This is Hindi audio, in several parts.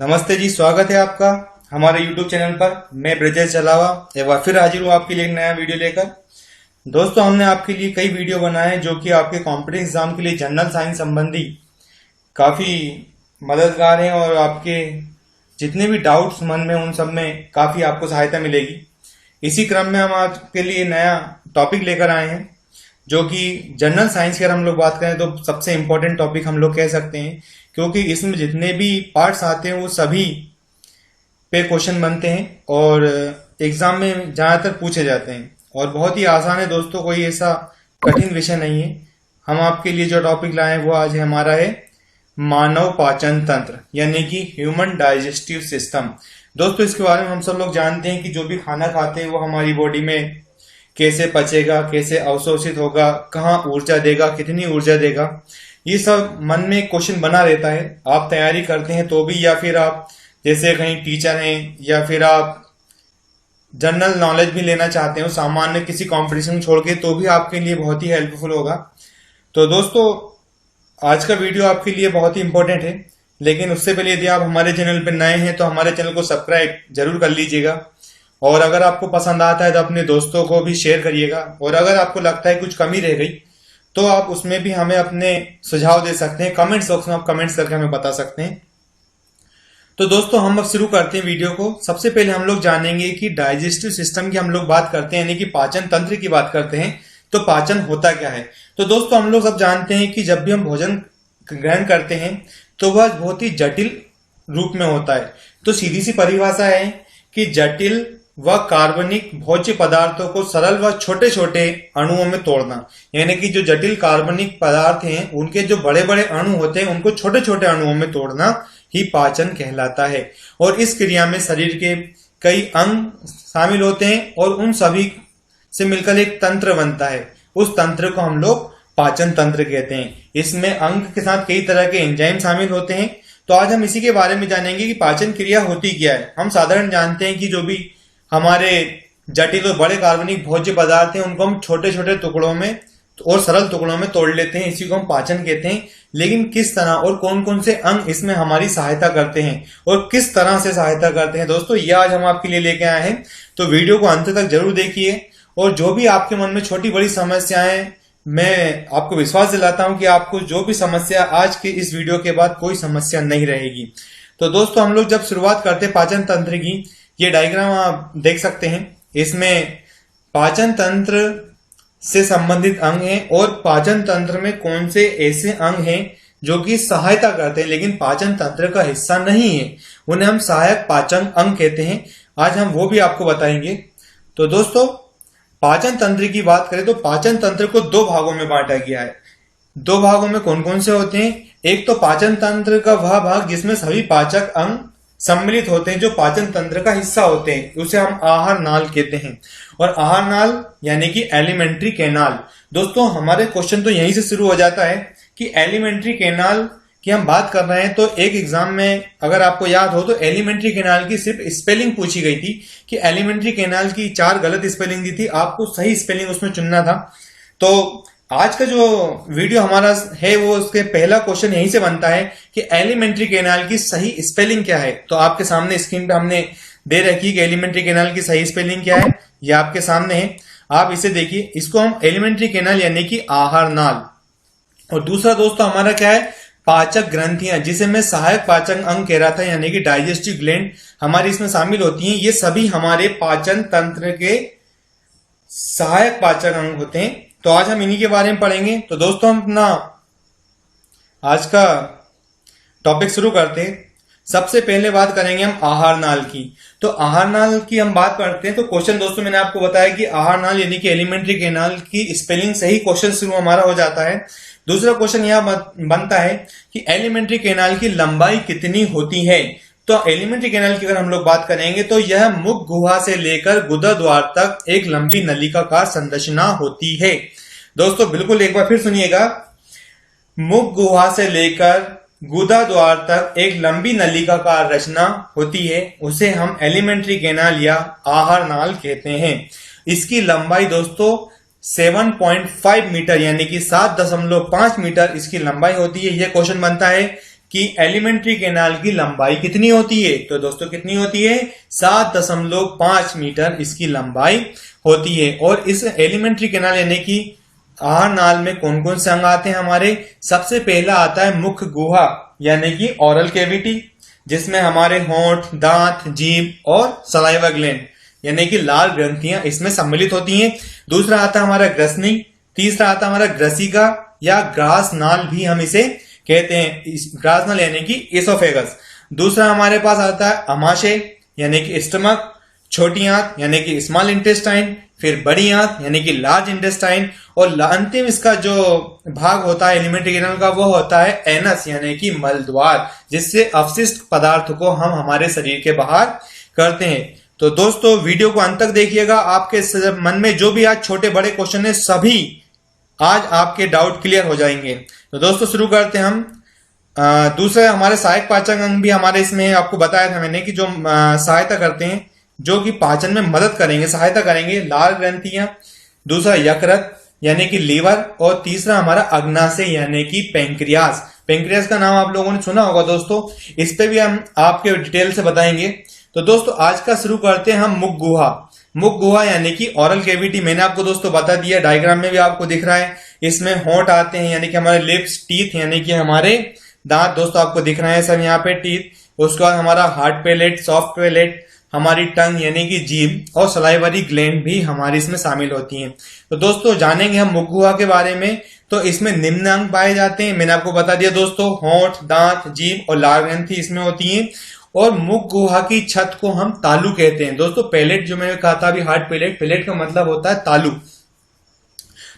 नमस्ते जी, स्वागत है आपका हमारे YouTube चैनल पर। मैं ब्रजेश चलावा एक बार फिर हाजिर हूँ आपके लिए एक नया वीडियो लेकर। दोस्तों, हमने आपके लिए कई वीडियो बनाए हैं जो कि आपके कॉम्पिटिटिव एग्जाम के लिए जनरल साइंस संबंधी काफ़ी मददगार हैं और आपके जितने भी डाउट्स मन में उन सब में काफ़ी आपको सहायता मिलेगी। इसी क्रम में हम आपके लिए नया टॉपिक लेकर आए हैं जो कि जनरल साइंस की अगर हम लोग बात करें तो सबसे इम्पोर्टेंट टॉपिक हम लोग कह सकते हैं, क्योंकि इसमें जितने भी पार्ट्स आते हैं वो सभी पे क्वेश्चन बनते हैं और एग्जाम में ज़्यादातर पूछे जाते हैं और बहुत ही आसान है दोस्तों, कोई ऐसा कठिन विषय नहीं है। हम आपके लिए जो टॉपिक लाए हैं वो आज हमारा है मानव पाचन तंत्र, यानी कि ह्यूमन डाइजेस्टिव सिस्टम। दोस्तों, इसके बारे में हम सब लोग जानते हैं कि जो भी खाना खाते हैं वो हमारी बॉडी में कैसे पचेगा, कैसे अवशोषित होगा, कहाँ ऊर्जा देगा, कितनी ऊर्जा देगा, ये सब मन में क्वेश्चन बना रहता है। आप तैयारी करते हैं तो भी, या फिर आप जैसे कहीं टीचर हैं या फिर आप जनरल नॉलेज भी लेना चाहते हो सामान्य किसी कंपटीशन छोड़ के, तो भी आपके लिए बहुत ही हेल्पफुल होगा। तो दोस्तों, आज का वीडियो आपके लिए बहुत ही इंपॉर्टेंट है, लेकिन उससे पहले यदि आप हमारे चैनल पर नए हैं तो हमारे चैनल को सब्सक्राइब जरूर कर लीजिएगा और अगर आपको पसंद आता है तो अपने दोस्तों को भी शेयर करिएगा। और अगर आपको लगता है कुछ कमी रह गई तो आप उसमें भी हमें अपने सुझाव दे सकते हैं, कमेंट बॉक्स में आप कमेंट्स करके हमें बता सकते हैं। तो दोस्तों, हम अब शुरू करते हैं वीडियो को। सबसे पहले हम लोग जानेंगे कि डाइजेस्टिव सिस्टम की हम लोग बात करते हैं, यानी कि पाचन तंत्र की बात करते हैं, तो पाचन होता क्या है। तो दोस्तों, हम लोग सब जानते हैं कि जब भी हम भोजन ग्रहण करते हैं तो वह बहुत ही जटिल रूप में होता है। तो सीधी सी परिभाषा है कि जटिल व कार्बनिक भोज्य पदार्थों को सरल व छोटे छोटे अणुओं में तोड़ना, यानी कि जो जटिल कार्बनिक पदार्थ हैं उनके जो बड़े बड़े अणु होते हैं उनको छोटे छोटे अणुओं में तोड़ना ही पाचन कहलाता है। और इस क्रिया में शरीर के कई अंग शामिल होते हैं और उन सभी से मिलकर एक तंत्र बनता है। उस तंत्र को हम लोग पाचन तंत्र कहते हैं। इसमें अंग के साथ कई तरह के एंजाइम शामिल होते हैं। तो आज हम इसी के बारे में जानेंगे कि पाचन क्रिया होती क्या है। हम साधारण जानते हैं कि जो भी हमारे जटिल और बड़े कार्बनिक भोज्य पदार्थ हैं उनको हम छोटे छोटे टुकड़ों में और सरल टुकड़ों में तोड़ लेते हैं, इसी को हम पाचन कहते हैं। लेकिन किस तरह और कौन कौन से अंग इसमें हमारी सहायता करते हैं और किस तरह से सहायता करते हैं, दोस्तों ये आज हम आपके लिए लेके आए हैं। तो वीडियो को अंत तक जरूर देखिए और जो भी आपके मन में छोटी बड़ी समस्याएं, मैं आपको विश्वास दिलाता हूं कि आपको जो भी समस्या आज के इस वीडियो के बाद कोई समस्या नहीं रहेगी। तो दोस्तों, हम लोग जब शुरुआत करते हैं पाचन तंत्र की, ये डायग्राम आप देख सकते हैं। इसमें पाचन तंत्र से संबंधित अंग हैं और पाचन तंत्र में कौन से ऐसे अंग हैं जो कि सहायता करते हैं लेकिन पाचन तंत्र का हिस्सा नहीं है, उन्हें हम सहायक पाचन अंग कहते हैं। आज हम वो भी आपको बताएंगे। तो दोस्तों, पाचन तंत्र की बात करें तो पाचन तंत्र को दो भागों में बांटा गया है। दो भागों में कौन कौन से होते हैं? एक तो पाचन तंत्र का वह भाग जिसमें सभी पाचक अंग सम्मिलित होते हैं, जो पाचन तंत्र का हिस्सा होते हैं, उसे हम आहार नाल कहते हैं। और आहार नाल यानी कि एलिमेंट्री कैनाल। दोस्तों, हमारे क्वेश्चन तो यहीं से शुरू हो जाता है कि एलिमेंट्री कैनाल की हम बात कर रहे हैं। तो एक एग्जाम में अगर आपको याद हो तो एलिमेंट्री कैनाल की सिर्फ स्पेलिंग पूछी गई थी कि एलिमेंट्री कैनाल की 4 गलत स्पेलिंग दी थी, आपको सही स्पेलिंग उसमें चुनना था। तो आज का जो वीडियो हमारा है वो उसके पहला क्वेश्चन यहीं से बनता है कि एलिमेंट्री कैनाल की सही स्पेलिंग क्या है। तो आपके सामने स्क्रीन पे हमने दे रखी कि एलिमेंट्री कैनाल की सही स्पेलिंग क्या है, ये आपके सामने है, आप इसे देखिए। इसको हम एलिमेंट्री कैनाल यानी कि आहार नाल। और दूसरा दोस्तों हमारा क्या है? पाचक ग्रंथियां, जिसे मैं सहायक पाचन अंग कह रहा था, यानी कि डाइजेस्टिव ग्लैंड हमारी इसमें शामिल होती हैं। ये सभी हमारे पाचन तंत्र के सहायक पाचक अंग होते हैं। तो आज हम इन्हीं के बारे में पढ़ेंगे। तो दोस्तों, हम अपना आज का टॉपिक शुरू करते हैं। सबसे पहले बात करेंगे हम आहार नाल की। तो आहार नाल की हम बात करते हैं तो क्वेश्चन दोस्तों मैंने आपको बताया कि आहार नाल यानी कि एलिमेंट्री कैनाल की स्पेलिंग सही क्वेश्चन शुरू हमारा हो जाता है। दूसरा क्वेश्चन यह बनता है कि एलिमेंट्री कैनाल की लंबाई कितनी होती है। तो एलिमेंट्री कैनाल की अगर हम लोग बात करेंगे तो यह मुख गुहा से लेकर गुदा द्वार तक एक लंबी नलिकाकार संरचना होती है। दोस्तों बिल्कुल एक बार फिर सुनिएगा, मुख गुहा से लेकर गुदा द्वार तक एक लंबी नलिकाकार रचना होती है, उसे हम एलिमेंट्री कैनाल या आहार नाल कहते हैं। इसकी लंबाई दोस्तों 7.5 मीटर यानी कि 7.5 मीटर इसकी लंबाई होती है। यह क्वेश्चन बनता है कि एलिमेंट्री कैनाल की लंबाई कितनी होती है। तो दोस्तों कितनी होती है, 7.5 मीटर इसकी लंबाई होती है। और इस एलिमेंट्री कैनाल यानी कि आहार नाल में कौन कौन से अंग आते हैं हमारे, सबसे पहला आता है मुख गुहा यानी कि ओरल कैविटी, जिसमें हमारे होंठ, दांत, जीभ और सलाइवा ग्लैंड यानी कि लाल ग्रंथियां इसमें सम्मिलित होती हैं। दूसरा आता है हमारा ग्रसनी, तीसरा आता है हमारा ग्रसिका या ग्रास नाल भी हम इसे कहते हैं, ग्रास नाल यानी कि इसोफेगस। दूसरा हमारे पास आता है अमाशय यानी कि स्टमक, छोटी आंत यानी कि स्मॉल इंटेस्टाइन, फिर बड़ी आंत यानी कि लार्ज इंटेस्टाइन, और अंतिम इसका जो भाग होता है एलिमेंट्री कैनाल का वो होता है एनस यानी कि मलद्वार, जिससे अवशिष्ट पदार्थ को हम हमारे शरीर के बाहर करते हैं। तो दोस्तों वीडियो को अंत तक देखिएगा, आपके मन में जो भी आज छोटे बड़े क्वेश्चन है सभी आज आपके डाउट क्लियर हो जाएंगे। तो दोस्तों शुरू करते हैं हम। दूसरे हमारे सहायक पाचन अंग भी हमारे इसमें आपको बताया था मैंने कि जो सहायता करते हैं, जो कि पाचन में मदद करेंगे, सहायता करेंगे, लाल ग्रंथियां, दूसरा यकृत यानी कि लीवर, और तीसरा हमारा अग्नाशय यानी कि पेंक्रियास। पेंक्रियास का नाम आप लोगों ने सुना होगा दोस्तों, इस पे भी हम आपके डिटेल से बताएंगे। तो दोस्तों आज का शुरू करते हैं हम मुख गुहा। मुख गुहा यानी कि ओरल कैविटी मैंने आपको दोस्तों बता दिया, डायग्राम में भी आपको दिख रहा है। इसमें होंठ आते हैं यानी कि हमारे लिप्स, टीथ यानी कि हमारे दांत दोस्तों आपको दिख रहे हैं सब यहाँ पे टीथ। उसके बाद हमारा हार्ड पैलेट, सॉफ्ट पैलेट, हमारी टंग यानी कि जीभ, और सलाइवरी ग्लैंड भी हमारी इसमें शामिल होती हैं। तो दोस्तों जानेंगे हम मुख गुहा के बारे में। तो इसमें निम्न अंग पाए जाते हैं, मैंने आपको बता दिया दोस्तों, होंठ, दांत, जीभ और लाल ग्रंथि इसमें होती हैं। और मुख गुहा की छत को हम तालु कहते हैं दोस्तों। पैलेट जो मैंने कहा था अभी, हार्ड पैलेट, पैलेट का मतलब होता है तालु।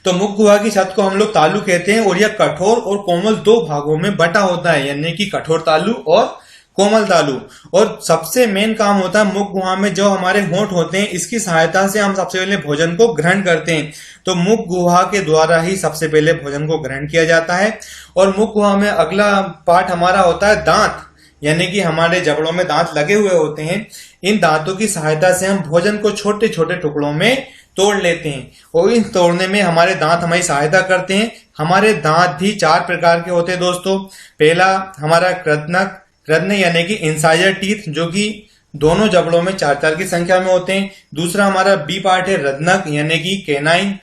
तो मुख गुहा की छत को हम लोग तालु कहते हैं, और यह कठोर और कोमल दो भागों में बटा होता है यानी कि कठोर तालु और कोमल तालु। और सबसे मेन काम होता है मुख गुहा में जो हमारे होंठ होते हैं, इसकी सहायता से हम सबसे पहले भोजन को ग्रहण करते हैं। तो मुख गुहा के द्वारा ही सबसे पहले भोजन को ग्रहण किया जाता है। और मुख गुहा में अगला पार्ट हमारा होता है दांत, यानी कि हमारे जबड़ों में दांत लगे हुए होते हैं। इन दांतों की सहायता से हम भोजन को छोटे छोटे टुकड़ों में तोड़ लेते हैं, और इन तोड़ने में हमारे दांत हमारी सहायता करते हैं। हमारे दांत भी 4 प्रकार के होते हैं दोस्तों। पहला हमारा कृदनक, कृदन यानी कि इंसाइजर टीथ, जो कि दोनों जबड़ों में 4 की संख्या में होते हैं। दूसरा हमारा बी पार्ट है रदनक यानी कि कैनाइन।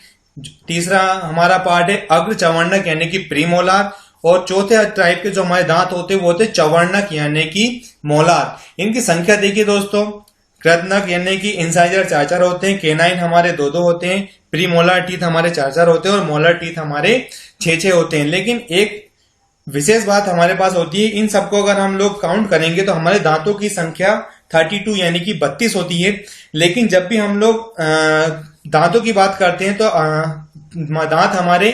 तीसरा हमारा पार्ट है अग्र चवर्णक यानी कि प्रीमोलार। और चौथे टाइप के जो हमारे दांत होते हैं वो होते चवर्णक यानी कि मोलार। इनकी संख्या देखिए दोस्तों, कृदनक यानी कि इंसाइजर 4 होते हैं, कैनाइन हमारे 2 होते हैं, प्रीमोलार टीथ हमारे 4 होते हैं, और मोलार टीथ हमारे 6 होते हैं। लेकिन एक विशेष बात हमारे पास होती है, इन सबको अगर हम लोग काउंट करेंगे तो हमारे दांतों की संख्या 32 यानी कि 32 होती है। लेकिन जब भी हम लोग दांतों की बात करते हैं तो दांत हमारे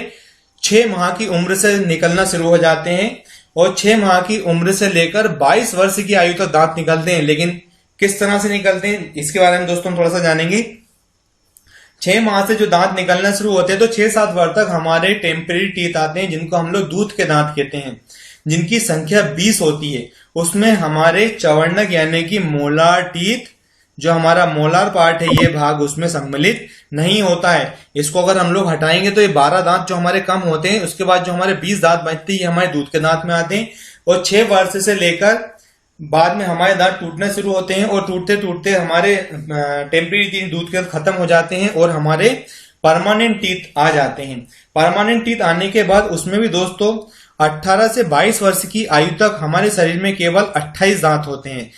6 माह की उम्र से निकलना शुरू हो जाते हैं, और 6 माह की उम्र से लेकर 22 वर्ष की आयु तक दांत निकलते हैं। लेकिन किस तरह से निकलते हैं इसके बारे में दोस्तों हम थोड़ा सा जानेंगे। 6 माह से जो दांत निकलना शुरू होते हैं तो 6-7 वर्ष तक हमारे टेम्परेरी टीथ आते हैं, जिनको हम लोग दूध के दांत कहते हैं, जिनकी संख्या 20 होती है। उसमें हमारे चवर्णक यानी कि मोलार टीथ, जो हमारा मोलार पार्ट है, ये भाग उसमें सम्मिलित नहीं होता है। इसको अगर हम लोग हटाएंगे तो ये 12 दांत जो हमारे कम होते हैं, उसके बाद जो हमारे 20 दांत बचते हैं ये हमारे दूध के दांत में आते हैं। और 6 वर्ष से लेकर बाद में हमारे दांत टूटने शुरू होते हैं, और टूटते टूटते हमारे टेम्परेरी टीथ दूध के खत्म हो जाते हैं और हमारे परमानेंट टीथ आ जाते हैं। परमानेंट टीथ आने के बाद उसमें भी दोस्तों 18 से 22 वर्ष की आयु तक हमारे शरीर में केवल 28 दांत होते हैं।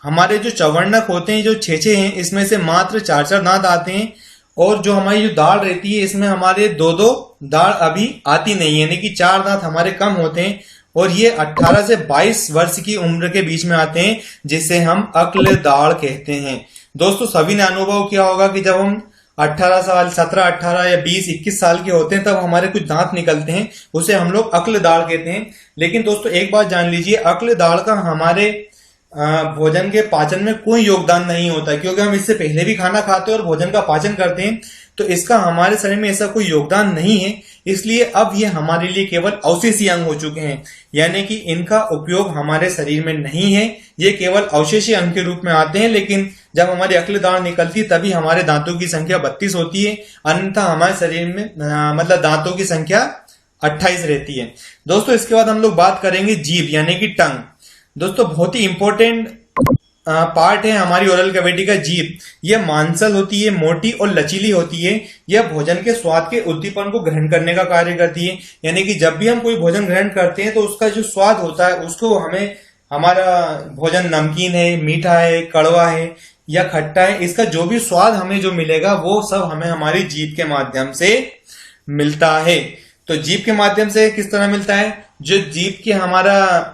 हमारे जो चवर्णक होते हैं जो 6 हैं, इसमें से मात्र 4 दांत आते हैं। और जो हमारी जो दाढ़ रहती है इसमें हमारे 2 दाढ़ अभी आती नहीं है, यानी कि 4 दांत हमारे कम होते हैं। और ये 18 से 22 वर्ष की उम्र के बीच में आते हैं, जिसे हम अक्ल दाढ़ कहते हैं। दोस्तों सभी ने अनुभव किया होगा कि जब हम 18 साल, 17, 18 या 20, 21 साल के होते हैं तब हमारे कुछ दांत निकलते हैं, उसे हम लोग अक्ल दाढ़ कहते हैं। लेकिन दोस्तों एक बात जान लीजिए, अक्ल दाढ़ का हमारे भोजन के पाचन में कोई योगदान नहीं होता, क्योंकि हम इससे पहले भी खाना खाते हैं और भोजन का पाचन करते हैं, तो इसका हमारे शरीर में ऐसा कोई योगदान नहीं है। इसलिए अब ये हमारे लिए केवल अवशेषी अंग हो चुके हैं, यानी कि इनका उपयोग हमारे शरीर में नहीं है, ये केवल अवशेषी अंग के रूप में आते हैं। लेकिन जब हमारी अक्ल दाढ़ निकलती है तभी हमारे दांतों की संख्या 32 होती है, अन्यथा हमारे शरीर में मतलब दांतों की संख्या 28 रहती है। दोस्तों इसके बाद हम लोग बात करेंगे जीभ यानी कि टंग। दोस्तों बहुत ही इंपॉर्टेंट पार्ट है हमारी ओरल कैविटी का जीभ। यह मांसल होती है, मोटी और लचीली होती है। यह भोजन के स्वाद के उद्दीपन को ग्रहण करने का कार्य करती है। यानी कि जब भी हम कोई भोजन ग्रहण करते हैं तो उसका जो स्वाद होता है उसको हमें, हमारा भोजन नमकीन है, मीठा है, कड़वा है या खट्टा है, इसका जो भी स्वाद हमें जो मिलेगा वो सब हमें हमारी जीभ के माध्यम से मिलता है। तो जीभ के माध्यम से किस तरह मिलता है? जो जीभ के हमारा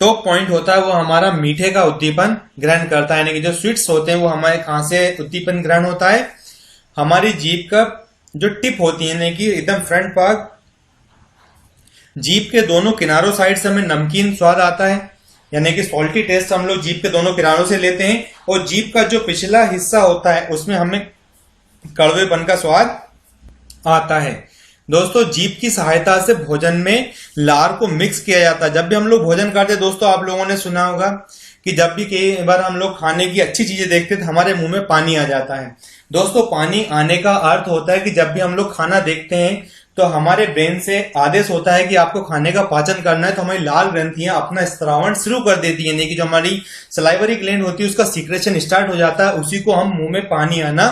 टॉप पॉइंट होता है वो हमारा मीठे का उद्दीपन ग्रहण करता है। यानी कि जो स्वीट्स होते हैं वो हमारे कहां से उद्दीपन ग्रहण होता है? हमारी जीभ का जो टिप होती है, यानी कि एकदम फ्रंट पार्ट, जीभ के दोनों किनारों साइड से हमें नमकीन स्वाद आता है। यानी कि सॉल्टी टेस्ट हम लोग जीभ के दोनों किनारों से लेते हैं। और जीभ का जो पिछला हिस्सा होता है उसमें हमें कड़वेपन का स्वाद आता है। दोस्तों जीभ की सहायता से भोजन में लार को मिक्स किया जाता है। जब भी हम लोग भोजन करते हैं दोस्तों, आप लोगों ने सुना होगा कि जब भी कई बार हम लोग खाने की अच्छी चीजें देखते हैं तो हमारे मुंह में पानी आ जाता है। दोस्तों पानी आने का अर्थ होता है कि जब भी हम लोग खाना देखते हैं तो हमारे ब्रेन से आदेश होता है कि आपको खाने का पाचन करना है, तो हमारी लाल ग्रंथियां अपना स्त्रावण शुरू कर देती है। यानी कि जो हमारी सलाइवरी ग्लैंड होती है उसका सीक्रेशन स्टार्ट हो जाता है। उसी को हम मुंह में पानी आना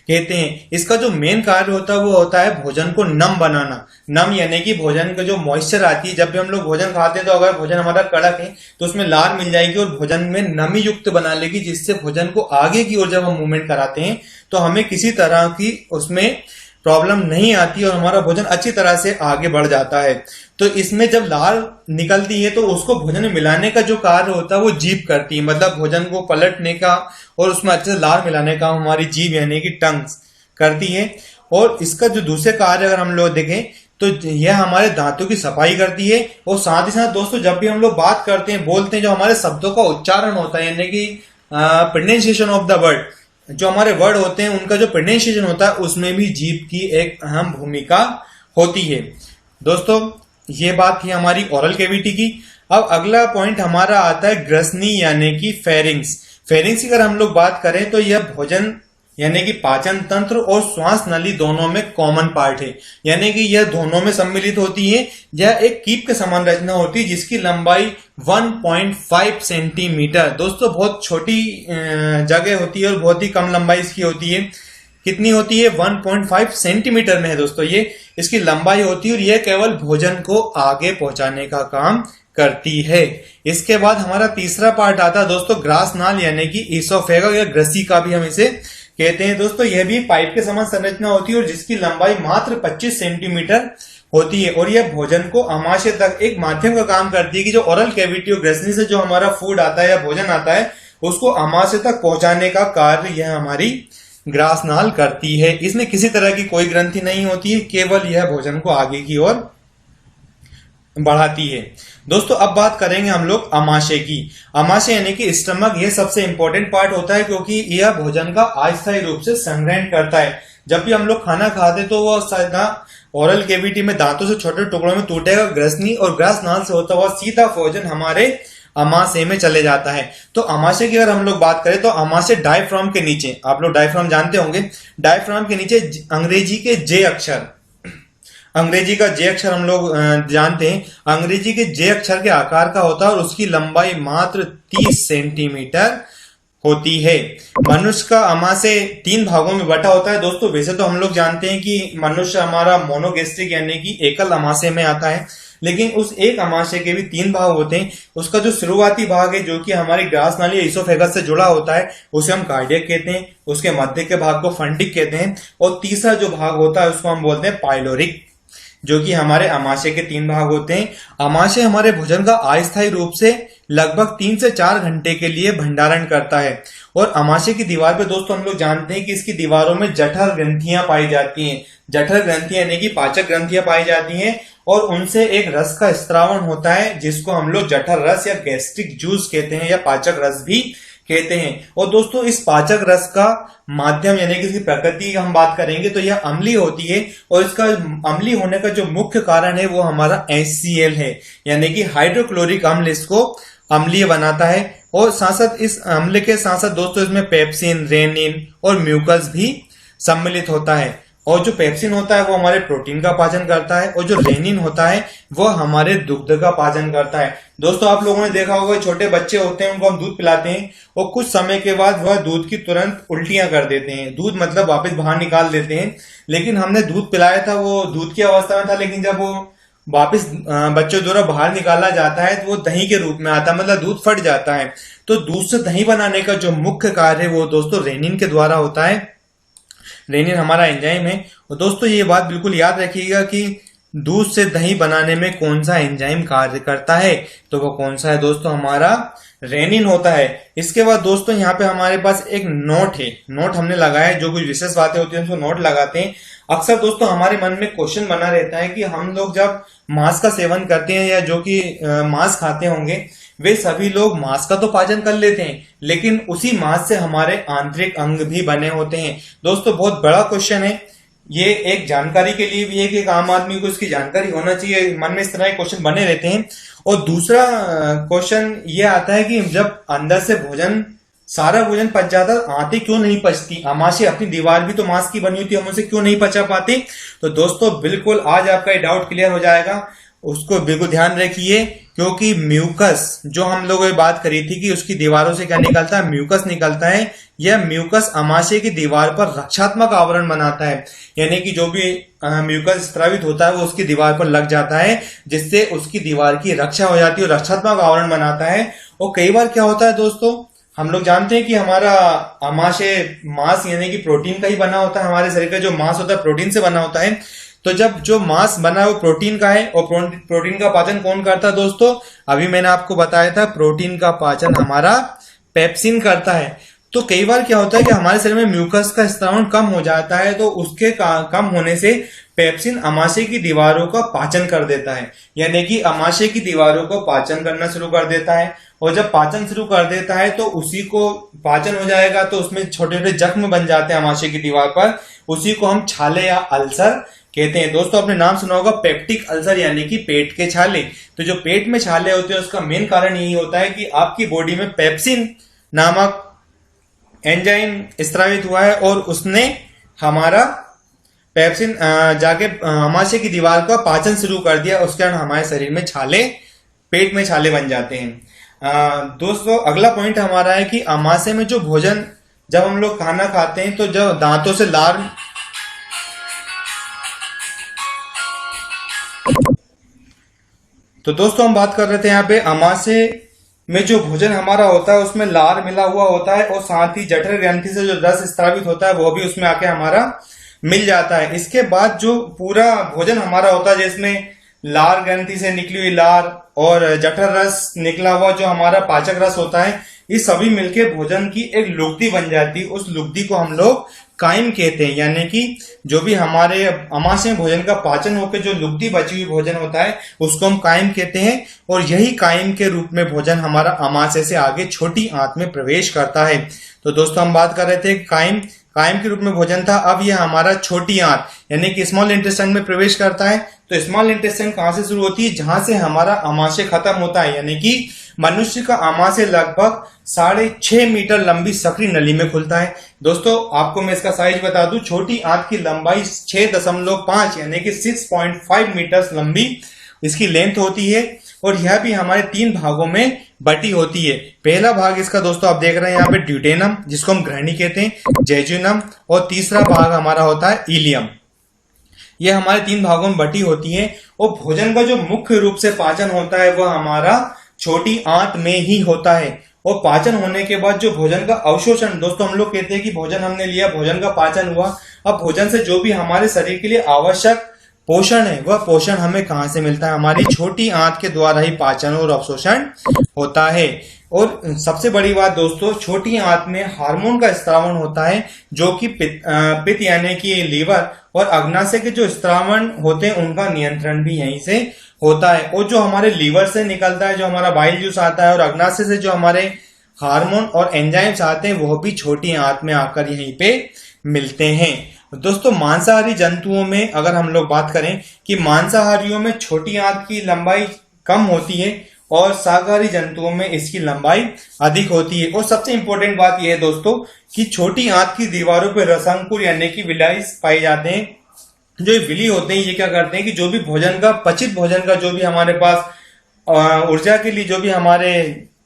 कहते हैं। इसका जो मेन कार्य होता है वो होता है भोजन को नम बनाना। नम यानी कि भोजन का जो मॉइस्चर आती है, जब भी हम लोग भोजन खाते हैं तो अगर भोजन हमारा कड़क है तो उसमें लार मिल जाएगी और भोजन में नमी युक्त बना लेगी, जिससे भोजन को आगे की ओर जब हम मूवमेंट कराते हैं तो हमें किसी तरह की उसमें प्रॉब्लम नहीं आती और हमारा भोजन अच्छी तरह से आगे बढ़ जाता है। तो इसमें जब लार निकलती है तो उसको भोजन में मिलाने का जो कार्य होता है वो जीभ करती है। मतलब भोजन को पलटने का और उसमें अच्छे से लार मिलाने का हमारी जीभ यानी कि टंग करती है। और इसका जो दूसरे कार्य अगर हम लोग देखें तो यह हमारे दांतों की सफाई करती है। और साथ ही साथ दोस्तों जब भी हम लोग बात करते हैं, बोलते हैं, जो हमारे शब्दों का उच्चारण होता है यानी कि प्रोनाउंसिएशन ऑफ द वर्ड, जो हमारे वर्ड होते हैं उनका जो प्रोनाउंसिएशन होता है उसमें भी जीभ की एक अहम भूमिका होती है। दोस्तों ये बात थी हमारी ओरल कैविटी की। अब अगला पॉइंट हमारा आता है ग्रसनी यानी कि फेरिंग्स। फेरिंग्स की अगर हम लोग बात करें तो यह भोजन यानी कि पाचन तंत्र और श्वास नली दोनों में कॉमन पार्ट है। यानी कि यह दोनों में सम्मिलित होती है। यह एक कीप के समान रचना होती है जिसकी लंबाई 1.5 सेंटीमीटर, दोस्तों बहुत छोटी जगह होती है और बहुत ही कम लंबाई इसकी होती है। कितनी होती है? 1.5 सेंटीमीटर में है दोस्तों ये इसकी लंबाई होती है। और यह केवल भोजन को आगे पहुंचाने का काम करती है। इसके बाद हमारा तीसरा पार्ट आता है दोस्तों ग्रास नाल यानी कि ईसोफेगस या ग्रसिका भी हम इसे कहते हैं। दोस्तों यह भी पाइप के समान संरचना होती है और जिसकी लंबाई मात्र 25 सेंटीमीटर होती है। और यह भोजन को आमाशय तक एक माध्यम का काम करती है कि जो ओरल कैविटी और ग्रसनी से जो हमारा फूड आता है या भोजन आता है उसको आमाशय तक पहुंचाने का कार्य यह हमारी ग्रास नाल करती है। इसमें किसी तरह की कोई ग्रंथि नहीं होती है, केवल यह भोजन को आगे की ओर बढ़ाती है। दोस्तों अब बात करेंगे हम लोग आमाशय की। आमाशय यानी कि स्टमक, यह सबसे इंपॉर्टेंट पार्ट होता है क्योंकि यह भोजन का अस्थायी रूप से संग्रहण करता है। जब भी हम लोग खाना खाते हैं तो वह सीधा ओरल कैविटी में दांतों से छोटे टुकड़ों में टूटेगा ग्रसनी और ग्रास नाल से होता हुआ सीधा भोजन हमारे आमाशय में चले जाता है। तो आमाशय की अगर हम लोग बात करें तो आमाशय डायफ्राम के नीचे, आप लोग डायफ्राम जानते होंगे, डायफ्राम के नीचे अंग्रेजी के जे अक्षर, अंग्रेजी का जे अक्षर हम लोग जानते हैं, अंग्रेजी के जे अक्षर के आकार का होता है और उसकी लंबाई मात्र 30 सेंटीमीटर होती है। मनुष्य का आमाशय 3 भागों में बटा होता है। दोस्तों वैसे तो हम लोग जानते हैं कि मनुष्य हमारा मोनोगैस्ट्रिक यानी कि एकल आमाशय में आता है, लेकिन उस एक आमाशय के भी 3 भाग होते हैं। उसका जो शुरुआती भाग है जो कि हमारी ग्रास नाली ईसोफेगस से जुड़ा होता है उसे हम कार्डियक कहते हैं, उसके मध्य के भाग को फंडिक कहते हैं और तीसरा जो भाग होता है उसको हम बोलते हैं पाइलोरिक, जो कि हमारे आमाशय के 3 भाग होते हैं। आमाशय हमारे भोजन का अस्थायी रूप से लगभग 3 से 4 घंटे के लिए भंडारण करता है। और आमाशय की दीवार पे दोस्तों हम लोग जानते हैं कि इसकी दीवारों में जठर ग्रंथियां पाई जाती हैं। जठर ग्रंथियां यानी कि पाचक ग्रंथियां पाई जाती हैं और उनसे एक रस का स्त्रावण होता है जिसको हम लोग जठर रस या गैस्ट्रिक जूस कहते हैं या पाचक रस भी कहते हैं। और दोस्तों इस पाचक रस का माध्यम यानी कि इसकी प्रकृति की हम बात करेंगे तो यह अम्लीय होती है और इसका अम्लीय होने का जो मुख्य कारण है वो हमारा HCl है, यानी कि हाइड्रोक्लोरिक अम्ल इसको अम्लीय बनाता है। और साथ साथ इस अम्ल के साथ साथ दोस्तों इसमें पेप्सिन, रेनिन और म्यूकस भी सम्मिलित होता है। और जो पेप्सिन होता है वो हमारे प्रोटीन का पाचन करता है, और जो रेनिन होता है वो हमारे दुग्ध का पाचन करता है। दोस्तों आप लोगों ने देखा होगा छोटे बच्चे होते हैं उनको हम दूध पिलाते हैं और कुछ समय के बाद वह दूध की तुरंत उल्टियां कर देते हैं, दूध मतलब वापस बाहर निकाल देते हैं। लेकिन हमने दूध पिलाया था, वो दूध की अवस्था में था, लेकिन जब वो वापस बच्चों द्वारा बाहर निकाला जाता है तो वो दही के रूप में आता है, मतलब दूध फट जाता है। तो दूध से दही बनाने का जो मुख्य कार्य है वो दोस्तों रेनिन के द्वारा होता है। रेनिन हमारा एंजाइम है। और दोस्तों ये बात बिल्कुल याद रखिएगा कि दूध से दही बनाने में कौन सा एंजाइम कार्य करता है, तो वो कौन सा है दोस्तों, हमारा रेनिन होता है। इसके बाद दोस्तों यहाँ पे हमारे पास एक नोट है, नोट हमने लगाया है, जो कुछ विशेष बातें होती हैं उसको नोट लगाते हैं। अक्सर दोस्तों हमारे मन में क्वेश्चन बना रहता है कि हम लोग जब मांस का सेवन करते हैं या जो कि मांस खाते होंगे, वे सभी लोग मांस का तो पाचन कर लेते हैं, लेकिन उसी मांस से हमारे आंतरिक अंग भी बने होते हैं। दोस्तों बहुत बड़ा क्वेश्चन है ये, एक जानकारी के लिए भी है कि एक आम आदमी को इसकी जानकारी होना चाहिए। मन में इस तरह के क्वेश्चन बने रहते हैं। और दूसरा क्वेश्चन ये आता है कि जब अंदर से भोजन, सारा भोजन पच जाता, आंतें क्यों नहीं पचती, आमाशय अपनी दीवार भी तो मांस की बनी होती है, हम उसे क्यों नहीं पचा पाते। तो दोस्तों बिल्कुल आज आपका ये डाउट क्लियर हो जाएगा, उसको बिल्कुल ध्यान रखिए। क्योंकि म्यूकस, जो हम लोगों ने बात करी थी कि उसकी दीवारों से क्या निकलता है, म्यूकस निकलता है। यह म्यूकस आमाशय की दीवार पर रक्षात्मक आवरण बनाता है, यानी कि जो भी म्यूकस स्रावित होता है वो उसकी दीवार पर लग जाता है, जिससे उसकी दीवार की रक्षा हो जाती है और रक्षात्मक आवरण बनाता है। और कई बार क्या होता है दोस्तों, हम लोग जानते हैं कि हमारा आमाशय मांस यानी कि प्रोटीन का ही बना होता है, हमारे शरीर का जो मांस होता है प्रोटीन से बना होता है। तो जब जो मांस बना है वो प्रोटीन का है, और प्रोटीन का पाचन कौन करता है दोस्तों, अभी मैंने आपको बताया था, प्रोटीन का पाचन हमारा पेप्सिन करता है। तो कई बार क्या होता है कि हमारे शरीर में म्यूकस का स्त्रावण कम हो जाता है, तो उसके कम होने से पेप्सिन आमाशय की दीवारों का पाचन कर देता है, यानी कि आमाशय की दीवारों को पाचन करना शुरू कर देता है। और जब पाचन शुरू कर देता है तो उसी को पाचन हो जाएगा, तो उसमें छोटे छोटे जख्म बन जाते हैं आमाशय की दीवार पर, उसी को हम छाले या अल्सर कहते हैं। दोस्तों आपने नाम सुना होगा पेप्टिक अल्सर, यानी कि पेट के छाले। तो जो पेट में छाले होते हैं उसका मेन कारण यही होता है कि आपकी बॉडी में पेप्सिन नामक एंजाइम स्रावित हुआ है, और उसने हमारा पेप्सिन जाके आमाशय की दीवार का पाचन शुरू कर दिया, उसके कारण हमारे शरीर में छाले, पेट में छाले बन जाते हैं। दोस्तों अगला पॉइंट हमारा है कि आमाशय में जो भोजन, जब हम लोग खाना खाते हैं तो जब दांतों से लार, तो दोस्तों हम बात कर रहे थे यहाँ पे आमाशय में जो भोजन हमारा होता है उसमें लार मिला हुआ होता है, और साथ ही जठर ग्रंथि से जो रस स्रावित होता है वो भी उसमें आके हमारा मिल जाता है। इसके बाद जो पूरा भोजन हमारा होता है, जिसमें लार ग्रंथि से निकली हुई लार और जठर रस निकला हुआ जो हमारा पाचक रस होता है, ये सभी मिलके भोजन की एक लुगदी बन जाती है। उस लुगदी को हम लोग काइम कहते हैं, यानी कि जो भी हमारे आमाशय में भोजन का पाचन होकर जो लुगदी बची हुई भोजन होता है उसको हम काइम कहते हैं। और यही काइम के रूप में भोजन हमारा आमाशय से आगे छोटी आंत में प्रवेश करता है। तो दोस्तों हम बात कर रहे थे काइम के रूप में भोजन था, अब यह हमारा छोटी आंत यानी कि स्मॉल इंटेस्टाइन में प्रवेश करता है। तो स्मॉल इंटेस्टाइन कहां से शुरू होती है, जहां से हमारा आमाशय खत्म होता है, यानी कि मनुष्य का आमाशय लगभग 6.5 मीटर लंबी सकरी नली में खुलता है। दोस्तों आपको मैं इसका साइज बता दूं, छोटी आंत की लंबाई 6.5 यानी कि 6.5 मीटर लंबी इसकी लेंथ होती है, और यह भी हमारे 3 भागों में बटी होती है। पहला भाग इसका दोस्तों आप देख रहे हैं यहाँ पे ड्यूटेनम, जिसको हम ग्रहणी कहते हैं, जेजुनम, और तीसरा भाग हमारा होता है इलियम। ये हमारे 3 भागों में बटी होती है। और भोजन का जो मुख्य रूप से पाचन होता है वह हमारा छोटी आंत में ही होता है। और पाचन होने के बाद जो भोजन का अवशोषण, दोस्तों हम लोग कहते हैं कि भोजन हमने लिया, भोजन का पाचन हुआ, अब भोजन से जो भी हमारे शरीर के लिए आवश्यक पोषण है वह पोषण हमें कहां से मिलता है, हमारी छोटी आंत के द्वारा ही पाचन और अवशोषण होता है। और सबसे बड़ी बात दोस्तों, छोटी आंत में हार्मोन का स्त्रावण होता है, जो कि पित्त यानी कि लीवर और अग्नाशय के जो स्त्रावण होते हैं उनका नियंत्रण भी यहीं से होता है। और जो हमारे लीवर से निकलता है, जो हमारा बाइल जूस आता है, और अग्नाशय से जो हमारे हार्मोन और एंजाइम्स आते हैं वह भी छोटी आंत में आकर यहीं पे मिलते हैं। दोस्तों मांसाहारी जंतुओं में अगर हम लोग बात करें कि मांसाहारियों में छोटी आंत की लंबाई कम होती है और शाकाहारी जंतुओं में इसकी लंबाई अधिक होती है। और सबसे इंपॉर्टेंट बात यह है दोस्तों कि छोटी आंत की दीवारों पर रसांकुर यानी कि विलाइस पाए जाते हैं, जो ये विली होते हैं ये क्या करते हैं कि जो भी भोजन का पचित भोजन का जो भी हमारे पास ऊर्जा के लिए जो भी हमारे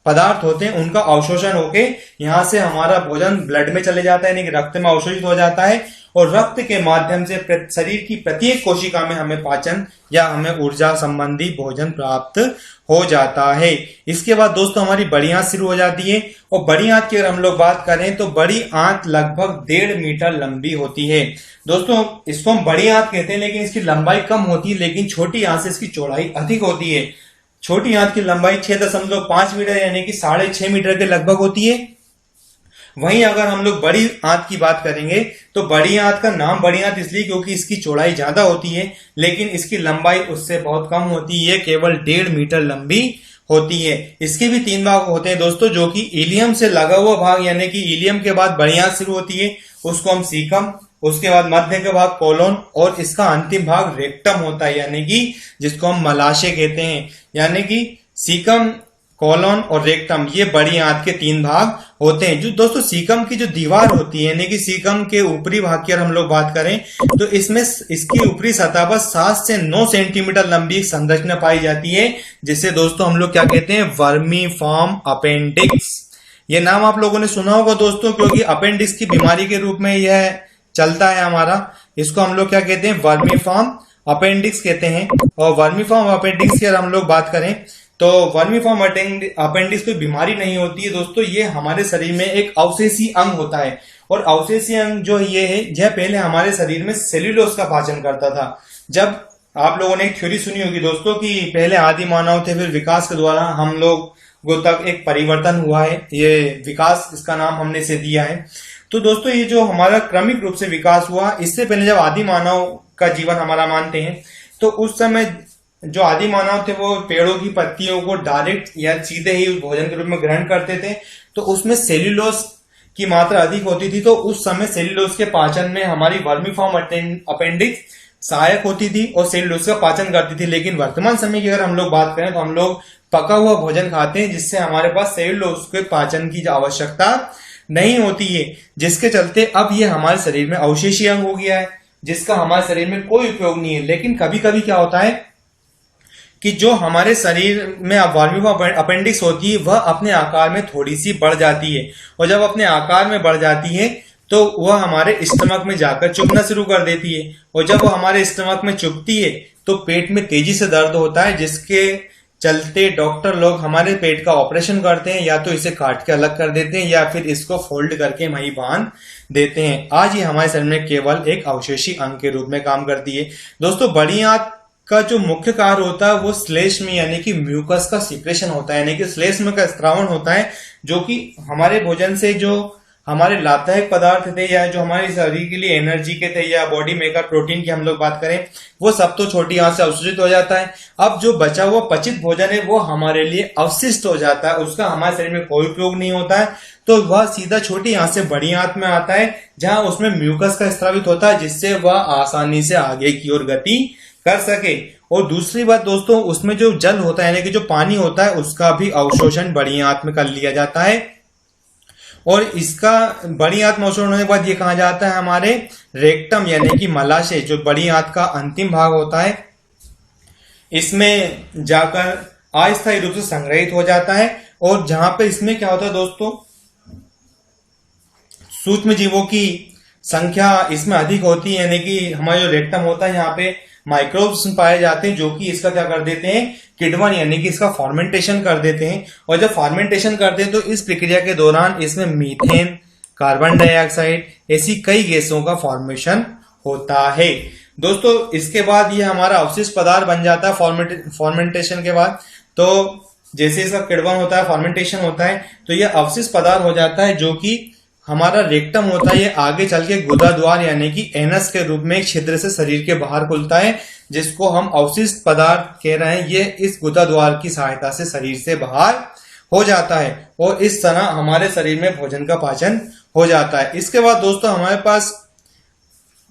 पदार्थ होते हैं उनका अवशोषण होके यहाँ से हमारा भोजन ब्लड में चले जाता है, यानी कि रक्त में अवशोषित हो जाता है और रक्त के माध्यम से शरीर की प्रत्येक कोशिका में हमें पाचन या हमें ऊर्जा संबंधी भोजन प्राप्त हो जाता है। इसके बाद दोस्तों हमारी बड़ी आंत शुरू हो जाती है और बड़ी आंत की अगर हम लोग बात करें तो बड़ी आंत लगभग 1.5 मीटर लंबी होती है। दोस्तों इसको हम बड़ी आंत कहते हैं, लेकिन इसकी लंबाई कम होती है, लेकिन छोटी आंत से इसकी चौड़ाई अधिक होती है। छोटी आंत की लंबाई 6.5 मीटर यानी कि 6.5 मीटर के लगभग होती है। वहीं अगर हम लोग बड़ी आंत की बात करेंगे तो बड़ी आंत का नाम बड़ी आंत इसलिए क्योंकि इसकी चौड़ाई ज्यादा होती है, लेकिन इसकी लंबाई उससे बहुत कम होती है, केवल 1.5 मीटर लंबी होती है। इसके भी 3 भाग होते हैं दोस्तों, जो कि इलियम से लगा हुआ भाग यानी कि इलियम के बाद बड़ी आंत शुरू होती है, उसको हम सीकम, उसके बाद मध्य का भाग कोलोन और इसका अंतिम भाग रेक्टम होता है, यानी कि जिसको हम मलाशय कहते हैं। यानी कि सीकम, कोलोन और रेक्टम ये बड़ी आंत के 3 भाग होते हैं। जो दोस्तों सीकम की जो दीवार होती है यानी कि सीकम के ऊपरी भाग की अगर हम लोग बात करें तो इसमें इसकी ऊपरी सतह पर 7 से 9 सेंटीमीटर लंबी संरचना पाई जाती है, जिसे दोस्तों हम लोग क्या कहते हैं, वर्मीफॉर्म अपेंडिक्स। ये नाम आप लोगों ने सुना होगा दोस्तों, क्योंकि अपेंडिक्स की बीमारी के रूप में यह चलता है हमारा। इसको हम लोग क्या कहते हैं, वर्मीफॉर्म अपेंडिक्स कहते हैं। और वर्मीफॉर्म अपेंडिक्स की अगर हम लोग बात करें तो वर्मीफॉर्म अपेंडिक्स कोई बीमारी नहीं होती है दोस्तों, ये हमारे शरीर में एक अवशेषी अंग होता है। और अवशेषी अंग जो ये है, यह पहले हमारे शरीर में सेल्यूलोज का पाचन करता था। जब आप लोगों ने एक थ्योरी सुनी होगी दोस्तों कि पहले आदि मानव थे, फिर विकास के द्वारा हम लोग तक एक परिवर्तन हुआ है, ये विकास इसका नाम हमने इसे दिया है। तो दोस्तों ये जो हमारा क्रमिक रूप से विकास हुआ, इससे पहले जब आदि मानव का जीवन हमारा मानते हैं तो उस समय जो आदि मानव थे वो पेड़ों की पत्तियों को डायरेक्ट या सीधे ही भोजन के रूप में ग्रहण करते थे, तो उसमें सेल्यूलोज की मात्रा अधिक होती थी। तो उस समय सेल्यूलोज के पाचन में हमारी वर्मीफॉर्म अपेंडिक्स सहायक होती थी और सेल्यूलोज का पाचन करती थी। लेकिन वर्तमान समय की अगर हम लोग बात करें तो हम लोग पका हुआ भोजन खाते हैं, जिससे हमारे पास सेल्यूलोज के पाचन की आवश्यकता नहीं होती है, जिसके चलते अब ये हमारे शरीर में अवशेषी अंग हो गया है, जिसका हमारे शरीर में कोई उपयोग नहीं है। लेकिन कभी कभी क्या होता है कि जो हमारे शरीर में वर्मीफॉर्म अपेंडिक्स होती है वह अपने आकार में थोड़ी सी बढ़ जाती है, और जब अपने आकार में बढ़ जाती है तो वह हमारे स्टमक में जाकर चुभना शुरू कर देती है। और जब वो हमारे स्टमक में चुभती है तो पेट में तेजी से दर्द होता है, जिसके चलते डॉक्टर लोग हमारे पेट का ऑपरेशन करते हैं, या तो इसे काट के अलग कर देते हैं या फिर इसको फोल्ड करके वहीं बांध देते हैं। आज ये हमारे शरीर में केवल एक अवशेषी अंग के रूप में काम करती है। दोस्तों बड़ी आंत का जो मुख्य कार्य होता है वो श्लेष्म यानी कि म्यूकस का सिक्रेशन होता है, यानी कि श्लेष्म का स्त्रावण होता है, जो कि हमारे भोजन से जो हमारे लाभदायक पदार्थ थे या जो हमारे शरीर के लिए एनर्जी के थे या बॉडी मेकर प्रोटीन की हम लोग बात करें, वो सब तो छोटी आंत से अवशोषित हो जाता है। अब जो बचा हुआ पचित भोजन है वो हमारे लिए अवशिष्ट हो जाता है, उसका हमारे शरीर में कोई उपयोग नहीं होता है, तो वह सीधा छोटी आंत से बड़ी आंत में आता है, जहां उसमें म्यूकस का स्रावित होता है, जिससे वह आसानी से आगे की ओर गति कर सके। और दूसरी बात दोस्तों, उसमें जो जल होता है यानी कि जो पानी होता है उसका भी अवशोषण बड़ी आंत में कर लिया जाता है। और इसका बड़ी आंत में अवशोषण होने के बाद ये कहा जाता है हमारे रेक्टम यानी कि मलाशय, जो बड़ी आंत का अंतिम भाग होता है, इसमें जाकर अस्थायी रूप से संग्रहित हो जाता है। और जहां पे इसमें क्या होता है दोस्तों, सूक्ष्म जीवों की संख्या इसमें अधिक होती है, यानी कि हमारा जो रेक्टम होता है यहाँ पे माइक्रोब्स पाए जाते हैं, जो कि इसका क्या कर देते हैं, किण्वन यानी कि इसका फॉर्मेंटेशन कर देते हैं। और जब फॉर्मेंटेशन करते हैं तो इस प्रक्रिया के दौरान इसमें मीथेन, कार्बन डाइऑक्साइड ऐसी कई गैसों का फॉर्मेशन होता है। दोस्तों इसके बाद ये हमारा अवशिष्ट पदार्थ बन जाता है फॉर्मेंटेशन के बाद। तो जैसे इसका किण्वन होता है, फॉर्मेंटेशन होता है, तो यह अवशिष्ट पदार्थ हो जाता है, जो कि हमारा रेक्टम होता है, ये आगे चल के गुदा द्वार यानी कि एनस के रूप में एक छिद्र से शरीर के बाहर खुलता है, जिसको हम अवशिष्ट पदार्थ कह रहे हैं। ये इस गुदा द्वार की सहायता से शरीर से बाहर हो जाता है और इस तरह हमारे शरीर में भोजन का पाचन हो जाता है। इसके बाद दोस्तों हमारे पास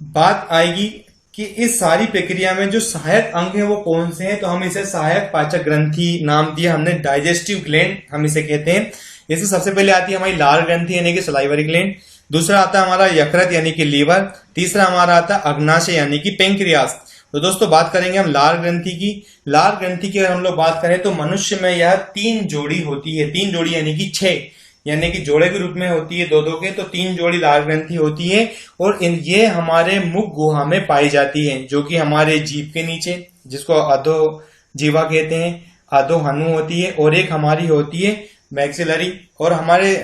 बात आएगी कि इस सारी प्रक्रिया में जो सहायक अंग है वो कौन से हैं, तो हम इसे सहायक पाचक ग्रंथि नाम दिया हमने, डाइजेस्टिव ग्लैंड हम इसे कहते हैं। इसमें सबसे पहले आती है हमारी लार ग्रंथि यानी कि सलाइवरी ग्लैंड, दूसरा आता है हमारा यकृत यानी कि लीवर, तीसरा हमारा आता है अग्नाशय यानी कि पेंक्रियास। तो दोस्तों बात करेंगे हम लार ग्रंथि की। लार ग्रंथि की अगर हम लोग बात करें तो मनुष्य में यह 3 जोड़ी होती है, 3 जोड़ी यानी कि 6, यानी कि जोड़े के रूप में होती है 2-2 के, तो 3 जोड़ी लार ग्रंथि होती है और ये हमारे मुख गुहा में पाई जाती है, जो कि हमारे जीभ के नीचे, जिसको अधो जीवा कहते हैं, अधो हनु होती है, और एक हमारी होती है मैक्सिलरी, और हमारे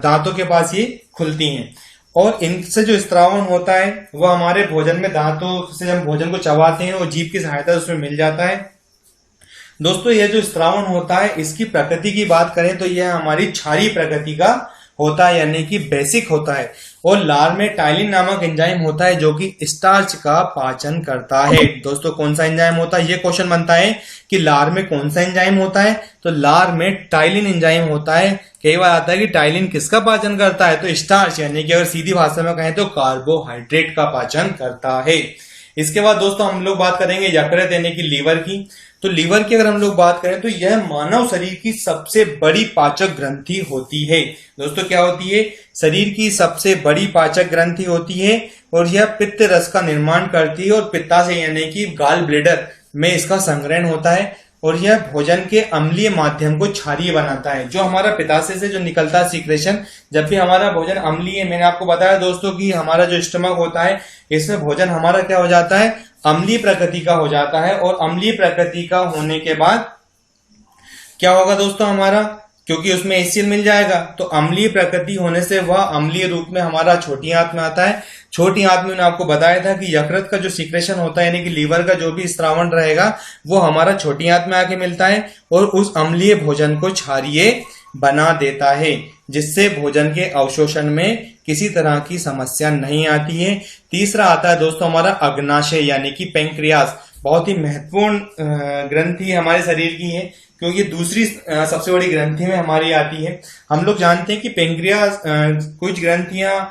दांतों के पास ये खुलती हैं। और इनसे जो स्त्रावन होता है वह हमारे भोजन में, दांतों से हम भोजन को चबाते हैं और जीभ की सहायता से उसमें मिल जाता है। दोस्तों यह जो स्त्रावन होता है इसकी प्रकृति की बात करें तो यह हमारी क्षारीय प्रकृति का होता है, यानी कि बेसिक होता है। और लार में टाइलिन नामक एंजाइम होता है जो कि स्टार्च का पाचन करता है। दोस्तों कौन सा एंजाइम होता है, ये क्वेश्चन बनता है कि लार में कौन सा एंजाइम होता है, तो लार में टाइलिन एंजाइम होता है। कई बार आता है कि टाइलिन किसका पाचन करता है, तो स्टार्च यानी कि अगर सीधी भाषा में कहें तो कार्बोहाइड्रेट का पाचन करता है। इसके बाद दोस्तों हम लोग बात करेंगे यकृत यानी कि लीवर की। तो लीवर की अगर हम लोग बात करें तो यह मानव शरीर की सबसे बड़ी पाचक ग्रंथि होती है। दोस्तों क्या होती है, शरीर की सबसे बड़ी पाचक ग्रंथि होती है और यह पित्त रस का निर्माण करती है और पित्ताशय यानी कि गाल ब्लेडर में इसका संग्रहण होता है और यह भोजन के अम्लीय माध्यम को क्षारीय बनाता है। जो हमारा पित्ताशय से जो निकलता है सीक्रेशन, जब भी हमारा भोजन अम्लीय, मैंने आपको बताया दोस्तों कि हमारा जो स्टमक होता है इसमें भोजन हमारा क्या हो जाता है, अम्लीय प्रकृति का हो जाता है। और अम्लीय प्रकृति का होने के बाद क्या होगा दोस्तों हमारा, क्योंकि उसमें एसिड मिल जाएगा, तो अम्लीय प्रकृति होने से वह अम्लीय रूप में हमारा छोटी आंत में आता है। छोटी आंत में मैंने आपको बताया था कि यकृत का जो सीक्रेशन होता है यानी कि लीवर का जो भी स्त्रावन रहेगा वो हमारा छोटी आंत में आके मिलता है और उस अम्लीय भोजन को क्षारीय बना देता है, जिससे भोजन के अवशोषण में किसी तरह की समस्या नहीं आती है। तीसरा आता है दोस्तों हमारा अग्नाशय यानी कि पेंक्रियास। बहुत ही महत्वपूर्ण ग्रंथि हमारे शरीर की है क्योंकि दूसरी सबसे बड़ी ग्रंथि में हमारी आती है। हम लोग जानते हैं कि पेंक्रियास कुछ ग्रंथियां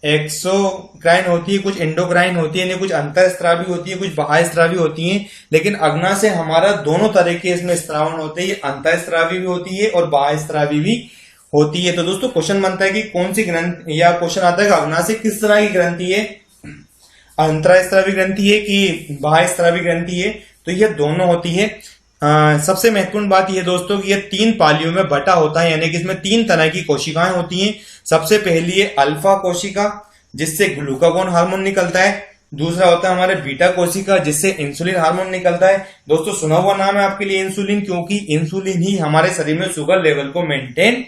एक्सोक्राइन होती है, कुछ एंडोक्राइन होती है, यानी कुछ अंतःस्रावी होती है, कुछ बाह्यस्रावी होती है। लेकिन अग्नाशय हमारा दोनों तरह के इसमें स्त्रावन होते हैं, अंतःस्रावी भी होती है और बाह्यस्रावी भी होती है। तो दोस्तों क्वेश्चन बनता है कि कौन सी ग्रंथि, या क्वेश्चन आता है कि अग्नाशय किस तरह की ग्रंथि है, अंतःस्रावी ग्रंथि है कि बाह्यस्रावी ग्रंथि है, तो यह दोनों होती है। सबसे महत्वपूर्ण बात यह दोस्तों कि यह 3 पालियों में बटा होता है, यानी कि इसमें 3 तरह की कोशिकाएं होती हैं। सबसे पहली है अल्फा कोशिका जिससे ग्लूकागोन हार्मोन निकलता है। दूसरा होता है हमारे बीटा कोशिका जिससे इंसुलिन हार्मोन निकलता है। दोस्तों सुना हुआ नाम है आपके लिए इंसुलिन, क्योंकि इंसुलिन ही हमारे शरीर में शुगर लेवल को मेंटेन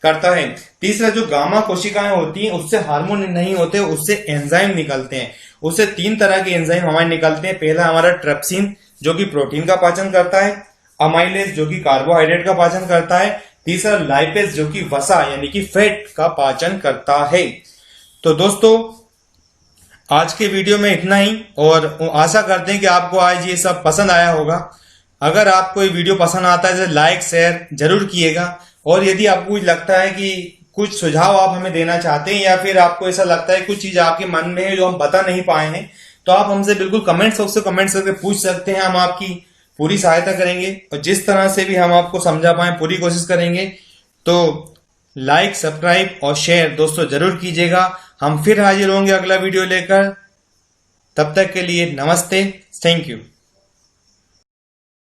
करता है। तीसरा जो गामा कोशिकाएं होती हैं उससे हार्मोन नहीं होते, उससे एंजाइम निकलते हैं। उससे 3 तरह के एंजाइम हमारे निकलते हैं। पहला हमारा ट्रिप्सिन जो कि प्रोटीन का पाचन करता है, अमाइलेज जो कि कार्बोहाइड्रेट का पाचन करता है, तीसरा लाइपेज जो कि वसा यानी कि फैट का पाचन करता है। तो दोस्तों आज के वीडियो में इतना ही और आशा करते हैं कि आपको आज ये सब पसंद आया होगा। अगर आपको ये वीडियो पसंद आता है तो लाइक शेयर जरूर किएगा, और यदि आपको लगता है कि कुछ सुझाव आप हमें देना चाहते हैं या फिर आपको ऐसा लगता है कुछ चीज आपके मन में है जो हम बता नहीं पाए हैं, तो आप हमसे बिल्कुल कमेंट बॉक्स से कमेंट करके पूछ सकते हैं। हम आपकी पूरी सहायता करेंगे और जिस तरह से भी हम आपको समझा पाए पूरी कोशिश करेंगे। तो लाइक, सब्सक्राइब और शेयर दोस्तों जरूर कीजिएगा। हम फिर हाजिर होंगे अगला वीडियो लेकर। तब तक के लिए नमस्ते, थैंक यू।